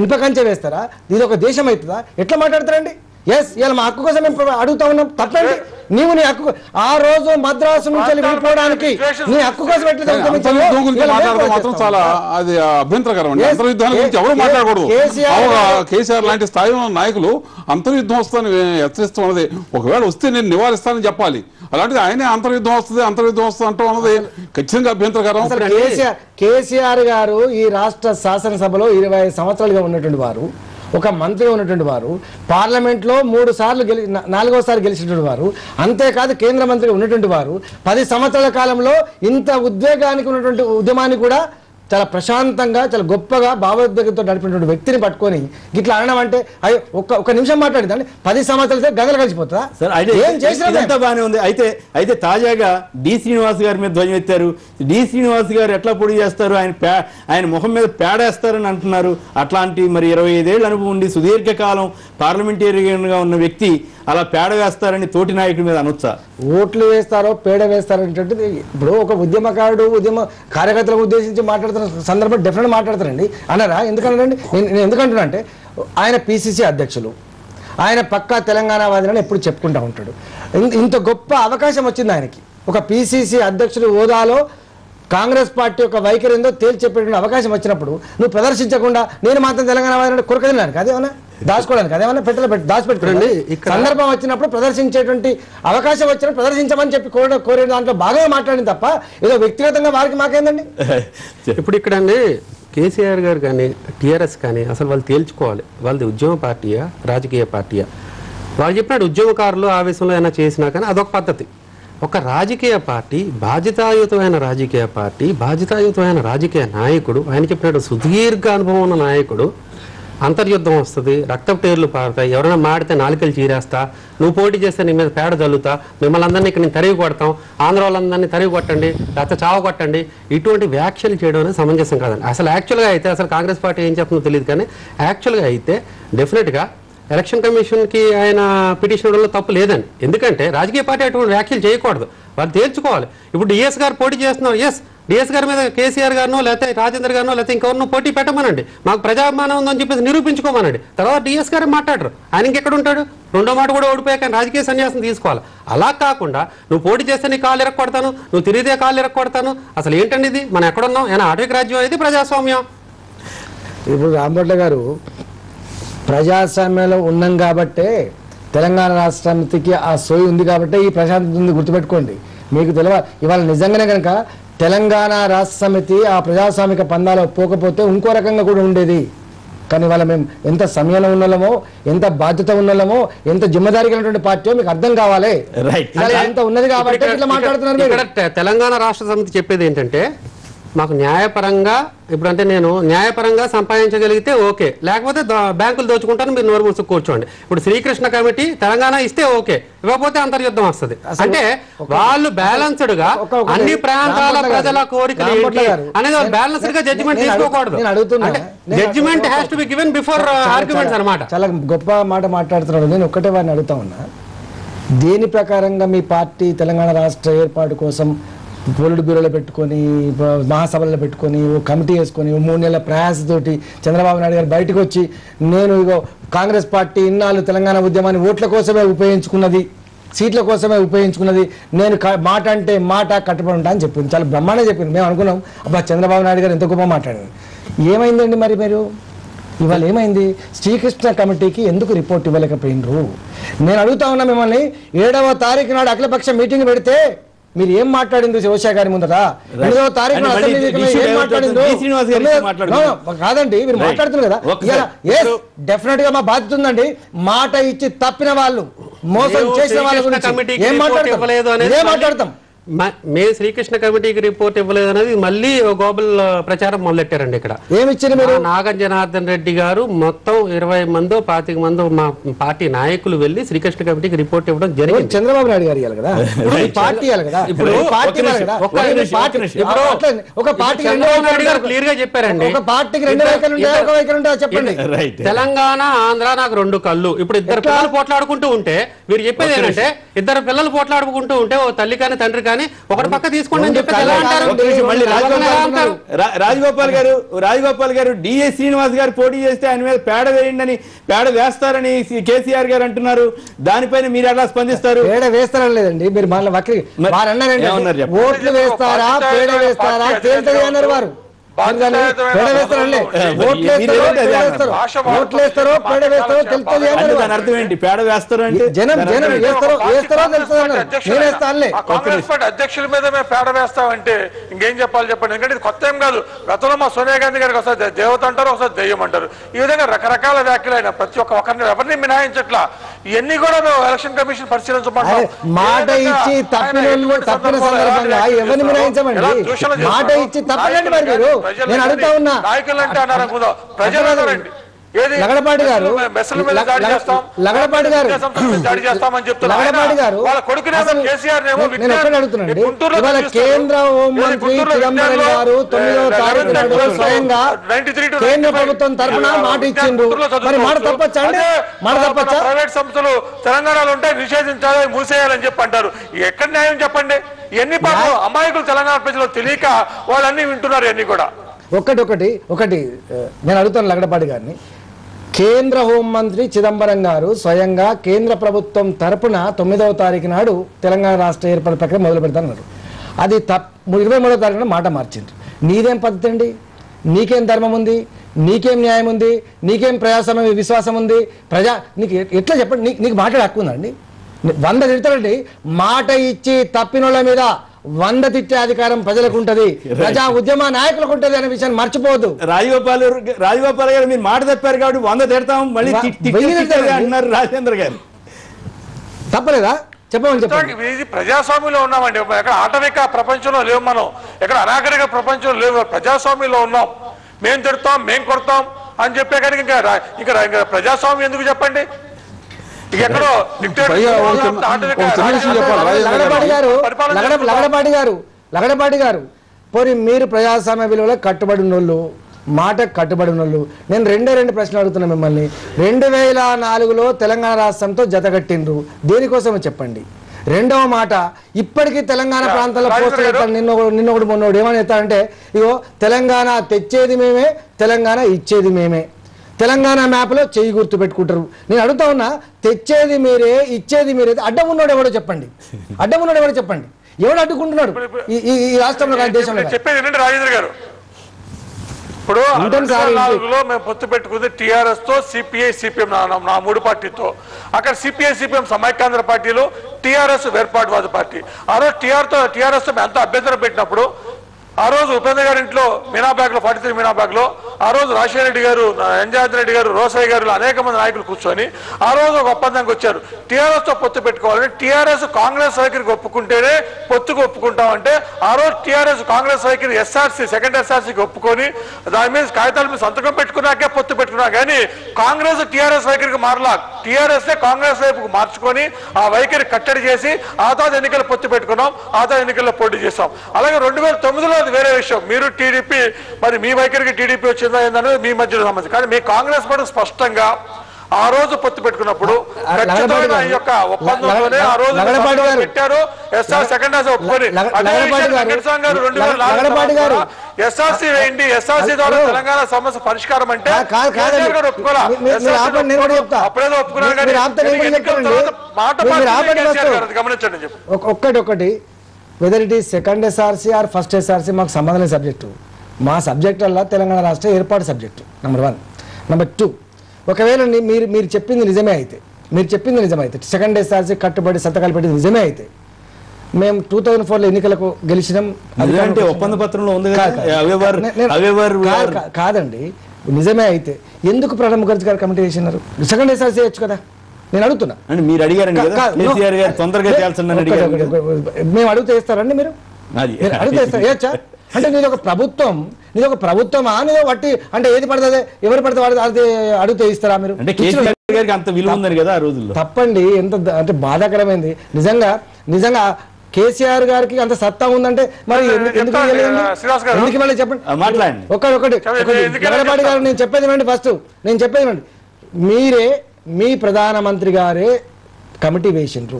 ఇనుప కంచె వేస్తారా? ఇది ఒక దేశం అవుతుందా? ఎట్లా మాట్లాడతారండి? ఎస్, ఇలా మా హక్కు కోసం మేము అడుగుతా ఉన్నాం. తప్పండి. నీవు నీ హక్కు ఆ రోజు మద్రాసు నుంచి వెళ్ళిపోవడానికి నీ హక్కు కోసం మాత్రం చాలా అది అభ్యంతరకరం అండి. అంతర్యుద్ధాల గురించి ఎవరు మాట్లాడకూడదు. కేసీఆర్ లాంటి స్థాయిలో నాయకులు అంతర్యుద్ధం వస్తుందని హెచ్చరిస్తున్నది. ఒకవేళ వస్తే నేను నివారిస్తానని చెప్పాలి. అలాంటిది ఆయనే అంతర్యుద్ధం వస్తుంది అంటూ అన్నది ఖచ్చితంగా అభ్యంతరకరం. కేసీఆర్ గారు ఈ రాష్ట్ర శాసనసభలో 25 సంవత్సరాలుగా ఉన్నటువంటి వారు, ఒక మంత్రిగా ఉన్నటువంటి వారు, పార్లమెంట్లో 3 సార్లు 4వసారి గెలిచినటువంటి వారు, అంతేకాదు కేంద్ర మంత్రిగా ఉన్నటువంటి వారు, 10 సంవత్సరాల కాలంలో ఇంత ఉద్వేగానికి ఉన్నటువంటి ఉద్యమాన్ని కూడా చాలా ప్రశాంతంగా చాలా గొప్పగా భావోద్వేగంతో నడిపినటువంటి వ్యక్తిని పట్టుకొని ఇట్లా అనడం అంటే అయ్యో ఒక నిమిషం మాట్లాడిందండి 10 సంవత్సరాలు గంగలు కలిసిపోతుందా? ఏం చేసినంత బాగానే ఉంది. అయితే తాజాగా డి శ్రీనివాస్ గారి మీద ధ్వజం ఎత్తారు. డి శ్రీనివాస్ గారు ఎట్లా పొడి చేస్తారు, ఆయన ముఖం మీద పేడేస్తారని అంటున్నారు. అట్లాంటి మరి 25 ఏళ్ళ అనుభవం ఉండి సుదీర్ఘకాలం పార్లమెంటేరియన్గా ఉన్న వ్యక్తి అలా పేడ వేస్తారని తోటి నాయకుడి మీద అనొచ్చా? ఓట్లు వేస్తారో పేడ వేస్తారో అంటే ఇప్పుడు ఒక ఉద్యమకారుడు ఉద్యమ కార్యకర్తలకు ఉద్దేశించి మాట్లాడుతున్న సందర్భం డెఫినెట్ మాట్లాడతారండి అన్నారా? ఎందుకంటారండి? నేను ఎందుకంటున్నా అంటే ఆయన పిసిసి అధ్యక్షులు, ఆయన పక్కా తెలంగాణవాదిని ఎప్పుడు చెప్పుకుంటూ ఉంటాడు. ఇంత గొప్ప అవకాశం వచ్చింది ఆయనకి. ఒక పిసిసి అధ్యక్షుడు హోదాలో కాంగ్రెస్ పార్టీ యొక్క వైఖరి ఏందో తేల్చి చెప్పేటువంటి అవకాశం వచ్చినప్పుడు నువ్వు ప్రదర్శించకుండా నేను మాత్రం తెలంగాణ కొరకదినానికి అదేమన్నా దాచుకోవడానికి అదేమన్నా దాచిపెట్టుకోండి. సందర్భం వచ్చినప్పుడు ప్రదర్శించేటువంటి అవకాశం వచ్చినప్పుడు ప్రదర్శించమని చెప్పి కోరే దాంట్లో బాగా మాట్లాడింది తప్ప ఏదో వ్యక్తిగతంగా వారికి మాకేందండి. ఇప్పుడు ఇక్కడ కేసీఆర్ గారు కానీ టీఆర్ఎస్ కానీ అసలు వాళ్ళు తేల్చుకోవాలి, వాళ్ళది ఉద్యమ పార్టీయా రాజకీయ పార్టీయా? వాళ్ళు చెప్పినట్టు ఉద్యమకారులు ఆవేశంలో ఏమైనా చేసినా కానీ అదొక పద్ధతి. ఒక రాజకీయ పార్టీ, బాధ్యతాయుతమైన రాజకీయ పార్టీ, బాధ్యతాయుతమైన రాజకీయ నాయకుడు, ఆయన చెప్పినట్టు సుదీర్ఘ అనుభవం ఉన్న నాయకుడు, అంతర్యుద్ధం వస్తుంది, రక్తపు టేర్లు పారుతాయి, ఎవరైనా మాడితే నాలుకలు చీరేస్తా, నువ్వు పోటీ చేస్తే నీ మీద పేడ చల్లుతా, మిమ్మల్ని అందరినీ ఇక్కడ నేను తరిగి కొడతాం, ఆంధ్ర వాళ్ళందరినీ తరిగి కొట్టండి, లేకపోతే చావ కొట్టండి, ఇటువంటి వ్యాఖ్యలు చేయడం అనేది సమంజసం కాదండి. అసలు యాక్చువల్గా అయితే అసలు కాంగ్రెస్ పార్టీ ఏం చెప్తుందో తెలియదు, కానీ యాక్చువల్గా అయితే డెఫినెట్గా ఎలక్షన్ కమిషన్కి ఆయన పిటిషన్ ఇవ్వడంలో తప్పు లేదండి. ఎందుకంటే రాజకీయ పార్టీ అటువంటి వ్యాఖ్యలు చేయకూడదు, వాళ్ళు తేల్చుకోవాలి. ఇప్పుడు డిఎస్ గారు పోటీ చేస్తున్నారు, ఎస్ డిఎస్ గారి మీద కేసీఆర్ గారినో లేకపోతే రాజేంద్ర గారినో లేకపోతే ఇంకెవరినో పోటీ పెట్టమనండి, మాకు ప్రజాభిమానం ఉందని చెప్పేసి నిరూపించుకోమనండి. తర్వాత డిఎస్ గారు మాట్లాడరు, ఆయన ఇంకెక్కడ ఉంటాడు? రెండో మాట కూడా ఓడిపోయాక రాజకీయ సన్యాసం తీసుకోవాలి. అలా కాకుండా నువ్వు పోటీ చేస్తే నీ కాళ్ళు ఇరక్కొడతాను, నువ్వు తిరిగితే కాళ్ళు ఇరక్కొడతాను, అసలు ఏంటండి ఇది? మనం ఎక్కడున్నాం? ఏమైనా ఆటవిక రాజ్యం ఇది ప్రజాస్వామ్యం? ఇప్పుడు రాంభట్ల గారు ప్రజాస్వామ్యంలో ఉన్నాం కాబట్టే తెలంగాణ రాష్ట్ర సమితికి ఆ సోయి ఉంది కాబట్టి ఈ ప్రశాంతత ఉంది, గుర్తుపెట్టుకోండి. మీకు తెలియాలి ఇవాళ నిజంగానే కనుక తెలంగాణ రాష్ట్ర సమితి ఆ ప్రజాస్వామిక పందాలో పోకపోతే ఇంకో రకంగా కూడా ఉండేది. కానీ ఇవాళ మేము ఎంత సమయంలో ఉన్నమో, ఎంత బాధ్యత ఉన్నమో, ఎంత జిమ్మదారి కలిగినటువంటి పార్టీ మీకు అర్థం కావాలి. ఎంత ఉన్నది కాబట్టి ఇట్లా మాట్లాడుతున్నారు. తెలంగాణ రాష్ట్ర సమితి చెప్పేది ఏంటంటే మాకు న్యాయపరంగా ఇప్పుడంటే నేను న్యాయపరంగా సంపాదించగలిగితే ఓకే, లేకపోతే బ్యాంకులు దోచుకుంటాను, మీరు నోరు మూసుకు కూర్చోండి. ఇప్పుడు శ్రీకృష్ణ కమిటీ తెలంగాణ ఇస్తే ఓకే, ఇవ్వకపోతే అంతర్యుద్ధం వస్తుంది. అంటే వాళ్ళు బ్యాలెన్స్డ్ గా అన్ని ప్రాంతాల ప్రజల కోరికలు ఏంటి అనేది వాళ్ళు బ్యాలెన్స్డ్ గా జడ్జిమెంట్ తీసుకోకూడదు. Judgement has to be given before arguments అన్నమాట. చాలా గొప్ప మాట మాట్లాడుతున్నాడు. నేను ఒక్కటే వాడిని అడుగుతా ఉన్నా, దేని ప్రకారంగా మీ పార్టీ తెలంగాణ రాష్ట్ర ఏర్పాటు కోసం పొలిట్ బ్యూరోలో పెట్టుకొని మహాసభల్లో పెట్టుకొని ఓ కమిటీ వేసుకొని 3 నెలల ప్రయాసతోటి చంద్రబాబు నాయుడు గారు బయటకు వచ్చి నేను ఇగో కాంగ్రెస్ పార్టీ ఇన్నాళ్ళు తెలంగాణ ఉద్యమాన్ని ఓట్ల కోసమే ఉపయోగించుకున్నది, సీట్ల కోసమే ఉపయోగించుకున్నది, నేను మాట అంటే మాట కట్టుబడి ఉంటా అని చెప్పింది. చాలా బ్రహ్మాండంగా చెప్పింది. మేము అనుకున్నాం అబ్బా చంద్రబాబు నాయుడు గారు ఎంత గొప్ప మాట్లాడారు. ఏమైందండి మరి మీరు ఇవాళ ఏమైంది? శ్రీకృష్ణ కమిటీకి ఎందుకు రిపోర్ట్ ఇవ్వలేకపోయినరు? నేను అడుగుతా ఉన్నా మిమ్మల్ని. 7వ తారీఖు నాడు అఖిలపక్ష మీటింగ్ పెడితే మీరు ఏం మాట్లాడింది శివశా గారి ముందట? 8వ తారీఖు ఏం మాట్లాడిందో కాదండి, మీరు మాట్లాడుతున్నారు కదా. డెఫినెట్ గా మా బాధ్యత ఉందండి. మాట ఇచ్చి తప్పిన వాళ్ళు, మోసం చేసిన వాళ్ళ గురించి ఏం మాట్లాడతాం? మేము శ్రీకృష్ణ కమిటీకి రిపోర్ట్ ఇవ్వలేదు అనేది మళ్ళీ గ్లోబల్ ప్రచారం మొదలెట్టారండి. ఇక్కడ ఏమిచ్చారు మీరు? నాగం జనార్దన్ రెడ్డి గారు మొత్తం 20 మందో 25 మందో మా పార్టీ నాయకులు వెళ్లి శ్రీకృష్ణ కమిటీకి రిపోర్ట్ ఇవ్వడం జరిగింది. చంద్రబాబు నాయుడు గారు ఇవ్వాలి కదా, పార్టీ ఇవ్వాలి కదా. ఇప్పుడు ఒక పార్టీ క్లియర్ గా చెప్పారండి, ఒక పార్టీకి 2 వైఖరులు ఉంటాయి, ఒక వైఖరి ఉంటాయి చెప్పండి. తెలంగాణ ఆంధ్ర నాకు 2 కళ్ళు. ఇప్పుడు ఇద్దరు పిల్లలు పోట్లాడుకుంటూ ఉంటే వీరు చెప్పేది ఏంటంటే, ఇద్దరు పిల్లలు పోట్లాడుకుంటూ ఉంటే ఓ తల్లి కానీ తండ్రి కానీ కానీ ఒకటి పక్క తీసుకోండి అని చెప్పి ఎలా అంటారు? మళ్ళీ రాజగోపాల్ గారు డిఎస్ శ్రీనివాస్ గారు పోటీ చేస్తే ఆయన మీద పేడ వేయండి అని పేడ వేస్తారని కేసీఆర్ గారు అంటున్నారు. దానిపైన మీరు ఎలా స్పందిస్తారు? పేడ వేస్తారని లేదండి, మీరు మళ్ళీ వారు అన్నారండి ఓట్లు వేస్తారా పేడ వేస్తారా తేల్తది అన్నారు వారు. అర్థం ఏంటి పేడ వేస్తారు అంటే? అధ్యక్షుల మీద మేము పేడ వేస్తామంటే ఇంకేం చెప్పాలి చెప్పండి. ఎందుకంటే ఇది కొత్త ఏం కాదు. గతంలో మా సోనియా గాంధీ గారికి ఒకసారి దేవత అంటారు, ఒకసారి దెయ్యం అంటారు. ఈ విధంగా రకరకాల వ్యాఖ్యలు అయినా ప్రతి ఒక్కరిని ఎవరిని మినహాయించట్లా. ఇవన్నీ కూడా మేము ఎలక్షన్ కమిషన్ పరిశీలించమంటాం. మాట ఇచ్చి తప్పిన సందర్భంగా ఎవరిని మినహాయించమండి? మాట ఇచ్చి తప్పనండి మరి మీరు. నేను అడుగుతా ఉన్నా నాయకులంటే అన్నారు అనుకుందాం, ప్రజలందరండి లగడపాటి గారు ఇవాళ కేంద్ర హోంమంత్రి చిదంబరం గారు 9వ తారీఖు నాడు స్వయంగా కేంద్ర ప్రభుత్వం తరఫున మాట ఇచ్చిండ్రు. మరి మాట తప్పచ్చా అండి? మాట తప్పచ్చా? ప్రైవేట్ సంస్థలు తెలంగాణలో ఉంటే నిషేధించాలి, మూసేయాలని చెప్పి అంటారు. ఎక్కడ న్యాయం చెప్పండి? ఎన్ని పాపం అమాయకులు తెలంగాణ ప్రజలు తెలియక వాళ్ళన్నీ వింటున్నారు. ఇవన్నీ కూడా ఒకటి నేను అడుగుతాను లగడపాటి గారిని. కేంద్ర హోంమంత్రి చిదంబరం గారు స్వయంగా కేంద్ర ప్రభుత్వం తరపున 9వ తారీఖు నాడు తెలంగాణ రాష్ట్ర ఏర్పాటు ప్రక్రియ మొదలు పెడతానన్నారు. అది 23వ తారీఖున మాట మార్చిండ్రు. నీదేం పద్ధతి అండి? నీకేం ధర్మం ఉంది? నీకేం న్యాయం ఉంది? నీకేం ప్రజాస్వామ్య విశ్వాసం ఉంది? నీకు ఎట్లా చెప్పండి? నీకు మాట్లాడే హక్కు ఉందండి? 100 తిడతారండి. మాట ఇచ్చి తప్పినోళ్ళ మీద 100 తిట్టే అధికారం ప్రజలకు ఉంటది, ప్రజా ఉద్యమ నాయకులకు ఉంటది అనే విషయాన్ని మర్చిపోవద్దు. రాజగోపాల్ గారు మీరు మాట తప్పారు కాబట్టి 100 తిడతాం మళ్ళీ అంటున్నారు రాజేంద్ర గారు. తప్పలేదా? చెప్పమని చెప్పండి. ఇది ప్రజాస్వామ్యంలో ఉన్నామండి. ఎక్కడ ఆటవిక ప్రపంచంలో లేవు, మనం ఎక్కడ అనాగరిక ప్రపంచంలో లేవు, ప్రజాస్వామ్యంలో ఉన్నాం. మేం తిడతాం, మేం కొడతాం అని చెప్పే కానీ ఇంకా ప్రజాస్వామ్యం ఎందుకు చెప్పండి? లగడపాటి గారు పోనీ మీరు ప్రజాస్వామ్య విలువలకు కట్టుబడి ఉన్నోళ్ళు, మాటకు కట్టుబడి ఉన్నోళ్ళు. నేను రెండు ప్రశ్నలు అడుగుతున్నా మిమ్మల్ని. 2004లో తెలంగాణ రాష్ట్రంతో జతగట్టిండ్రు, దేనికోసమో చెప్పండి. రెండవ మాట, ఇప్పటికీ తెలంగాణ ప్రాంతాల్లో పోస్టులు ఎత్తాడు. నిన్నొకటి మొన్నోడు ఏమని ఎత్తాడంటే, ఇగో తెలంగాణ తెచ్చేది మేమే, తెలంగాణ ఇచ్చేది మేమే. తెలంగాణ మ్యాప్లో చెయ్యి గుర్తు పెట్టుకుంటారు. నేను అడుగుతా ఉన్నా, తెచ్చేది మీరే ఇచ్చేది మీరే. అడ్డం ఉన్నాడు ఎవడో చెప్పండి. అడ్డం ఉన్నాడు ఎవడో చెప్పండి. ఎవడు అడ్డుకుంటున్నాడు ఈ రాష్ట్రంలో కానీ దేశంలో? చెప్పేది ఏంటంటే రాజేంద్ర గారు, ఇప్పుడు 2004లో మేము పొత్తు పెట్టుకుంది టీఆర్ఎస్ తో, సిపిఐ సిపిఎం నా 3 పార్టీతో. అక్కడ సిపిఐ సిపిఎం సమైక్యాంధ్ర పార్టీలు, టీఆర్ఎస్ వేర్పాటువాద పార్టీ. ఆ రోజు టీఆర్ఎస్ తో ఎంత అభ్యంతరం పెట్టినప్పుడు ఆ రోజు ఉపేంద్ర గారి ఇంట్లో మీనాబాగ్ లో 43 మీనాబాగ్ లో ఆ రోజు రాజశేఖర రెడ్డి గారు, ఎంజాద్రి రెడ్డి గారు, రోసయ్య గారు అనేక మంది నాయకులు కూర్చొని ఆ రోజు ఒక ఒప్పందానికి వచ్చారు. టీఆర్ఎస్ తో పొత్తు పెట్టుకోవాలని. టీఆర్ఎస్ కాంగ్రెస్ వైఖరికి ఒప్పుకుంటేనే పొత్తుకు ఒప్పుకుంటామంటే ఆ రోజు టీఆర్ఎస్ కాంగ్రెస్ వైఖరి ఎస్ఆర్సీ సెకండ్ ఎస్ఆర్సీకి ఒప్పుకొని దాని మీద కాగితాల మీద సంతకం పెట్టుకున్నాకే పొత్తు పెట్టుకున్నా. కానీ కాంగ్రెస్ టీఆర్ఎస్ వైఖరికి మారలా. టీఆర్ఎస్ కాంగ్రెస్ వైపుకు మార్చుకొని ఆ వైఖరి కట్టడి చేసి ఆ తర్వాత ఎన్నికల పొత్తు పెట్టుకున్నాం, ఆ తర్వాత ఎన్నికల్లో పోటీ చేస్తాం. అలాగే 2009లో అది వేరే విషయం. మీరు టీడీపీ, మరి మీ వైఖరికి టీడీపీ వచ్చిందా ఏందనేది మీ మధ్యలో సంబంధించి. కానీ మీ కాంగ్రెస్ పార్టీ స్పష్టంగా ఆ రోజు పొత్తు పెట్టుకున్నప్పుడు ఖచ్చితమైన ఈ యొక్క ఒప్పందంలోనే ఆ రోజు పెట్టారు. ఎస్ఆర్ సెకండ్ ఒప్పుకొని ఎస్ఆర్సీ వేయండి, ఎస్ఆర్సీ ద్వారా తెలంగాణ సమస్య పరిష్కారం అంటే అప్పుడేదో ఒప్పుకున్నారు. కానీ గమనించండి చెప్పి ఒక్కటి, whether it is second SRC or first SRC మాకు సంబంధం లేని సబ్జెక్టు. మా సబ్జెక్ట్ వల్ల తెలంగాణ రాష్ట్ర ఏర్పాటు సబ్జెక్టు నెంబర్ 1. నెంబర్ 2, ఒకవేళ మీరు చెప్పింది నిజమే అయితే, సెకండ్ ఎస్ఆర్సీ కట్టుబడి సంతకాలు పెట్టింది నిజమే అయితే, మేము 2004లో ఎన్నికలకు గెలిచినాం. అంటే ఒప్పంద పత్రంలో ఉంది కాదండి. నిజమే అయితే ఎందుకు ప్రణబ్ ముఖర్జీ గారు కమిటీ చేసినారు? సెకండ్ ఎస్ఆర్సీ చేయొచ్చు కదా. నేను అడుగుతున్నా. మీరు అడిగారు తొందరగా మేము అడిగితే ఇస్తారండి? మీరు అడిగితే ఇస్తారా? అంటే నీదొక ప్రభుత్వమా నీదో వట్టి అంటే ఏది పడుతుంది ఎవరు పడితే వాడు అడిగితే ఇస్తారా మీరు? అంత విలువ ఉందని కదా ఆ రోజుల్లో. తప్పండి. ఎంత అంటే బాధాకరమైంది నిజంగా. కేసీఆర్ గారికి అంత సత్తా ఉందంటే మరి ఎందుకు మళ్ళీ చెప్పండి. మాట్లాడండి. ఒకటి జగన్పాటి గారు నేను చెప్పేది మీరే మీ ప్రధానమంత్రి గారే కమిటీ వేసిండ్రు.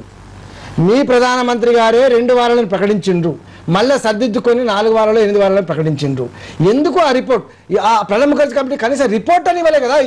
మీ ప్రధానమంత్రి గారే 2 వారాలను ప్రకటించిండ్రు, మళ్ళీ సర్దిద్దుకొని 4 వారాలు 8 వారాలను ప్రకటించిండ్రు. ఎందుకు ఆ రిపోర్ట్? ఆ ప్రణబ్ ముఖర్జీ కమిటీ కనీసం రిపోర్ట్ అని ఇవ్వలే కదా.